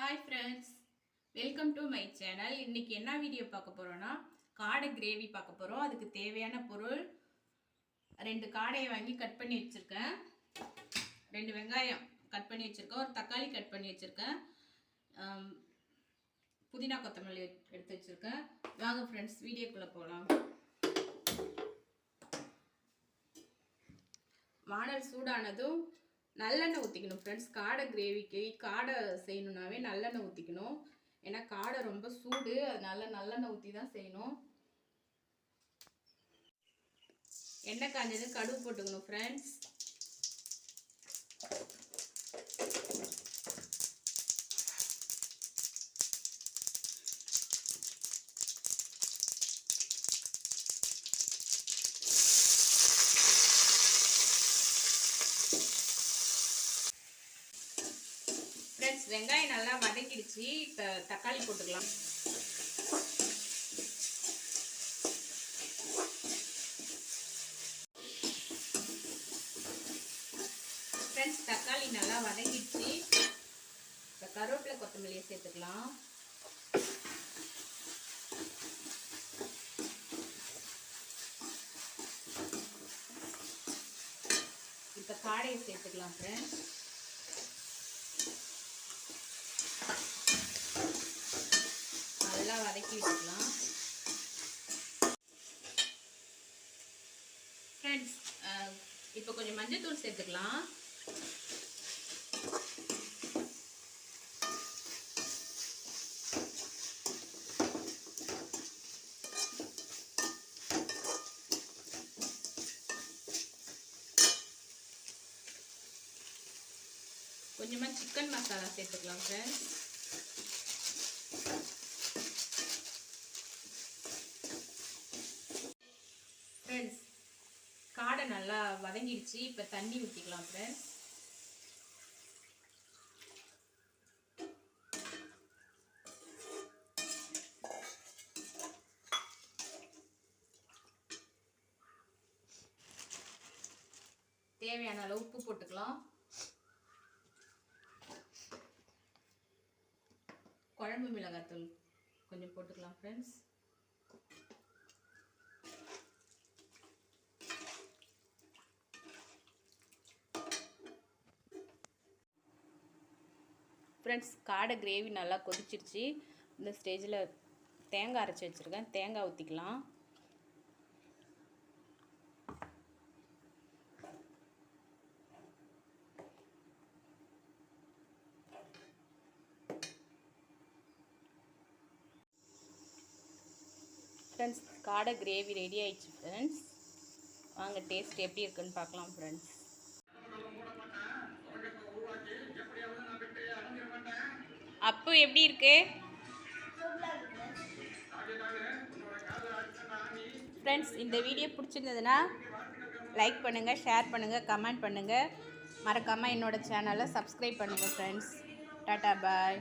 Hi friends, welcome to my channel. இன்றைக்கி என்ன video பார்க்க போகிறோன்னா காடை கிரேவி பார்க்க போகிறோம். அதுக்கு தேவையான பொருள் 2 காடையை வாங்கி கட் பண்ணி வச்சுருக்கேன், 2 வெங்காயம் கட் பண்ணி வச்சுருக்கேன், ஒரு தக்காளி கட் பண்ணி வச்சுருக்கேன், புதினா கொத்தமல்லி எடுத்து வச்சுருக்கேன். வாங்க ஃப்ரெண்ட்ஸ் வீடியோக்குள்ளே போகலாம். வானல் சூடானதும் நல்லெண்ணெய் ஊற்றிக்கணும் ஃப்ரெண்ட்ஸ். காடை கிரேவிக்கு காடை செய்யணுன்னாவே நல்லெண்ணெய் ஊற்றிக்கணும். ஏன்னா காடை ரொம்ப சூடு, அதனால நல்லெண்ணெய் ஊற்றி தான் செய்யணும். எண்ணெய் காஞ்சது கடுகு போட்டுக்கணும் ஃப்ரெண்ட்ஸ். வெங்காயம் நல்லா வதக்கிடுச்சு. இப்போ தக்காளி போட்டுக்கலாம். ஃப்ரெண்ட்ஸ் தக்காளி நல்லா வதக்கிடுச்சு. இப்போ கருவேப்பிலை கொத்தமல்லியை சேர்த்துக்கலாம். இப்போ காடையை சேர்த்துக்கலாம் ஃப்ரெண்ட்ஸ். நல்லா வதக்கி விட்டுக்கலாம் ஃப்ரெண்ட்ஸ். இப்போ கொஞ்சம் மஞ்சள்தூள் சேர்த்துக்கலாம். கொஞ்சமாக சிக்கன் மசாலா சேர்த்துக்கலாம் ஃப்ரெண்ட்ஸ். ஃப்ரெண்ட்ஸ் காடை நல்லா வதங்கிடுச்சு. இப்போ தண்ணி ஊற்றிக்கலாம் ஃப்ரெண்ட்ஸ். தேவையான அளவு உப்பு போட்டுக்கலாம். குழம்பு மிளகாய்த்தூள் கொஞ்சம் போட்டுக்கலாம் ஃப்ரெண்ட்ஸ். ஃப்ரெண்ட்ஸ் காடை கிரேவி நல்லா கொதிச்சிருச்சு. இந்த ஸ்டேஜில் தேங்காய் அரைச்சி வச்சுருக்கேன், தேங்காய் ஊற்றிக்கலாம். ஃப்ரெண்ட்ஸ் காடை கிரேவி ரெடி ஆயிடுச்சு ஃப்ரெண்ட்ஸ். வாங்க டேஸ்ட் எப்படி இருக்குன்னு பார்க்கலாம் ஃப்ரெண்ட்ஸ். அப்போ எப்படி இருக்கு ஃப்ரெண்ட்ஸ்? இந்த வீடியோ பிடிச்சிருந்ததுன்னா லைக் பண்ணுங்கள், ஷேர் பண்ணுங்கள், கமெண்ட் பண்ணுங்கள். மறக்காமல் என்னோடய சேனலை சப்ஸ்கிரைப் பண்ணுங்கள் ஃப்ரெண்ட்ஸ். டாட்டா பாய்.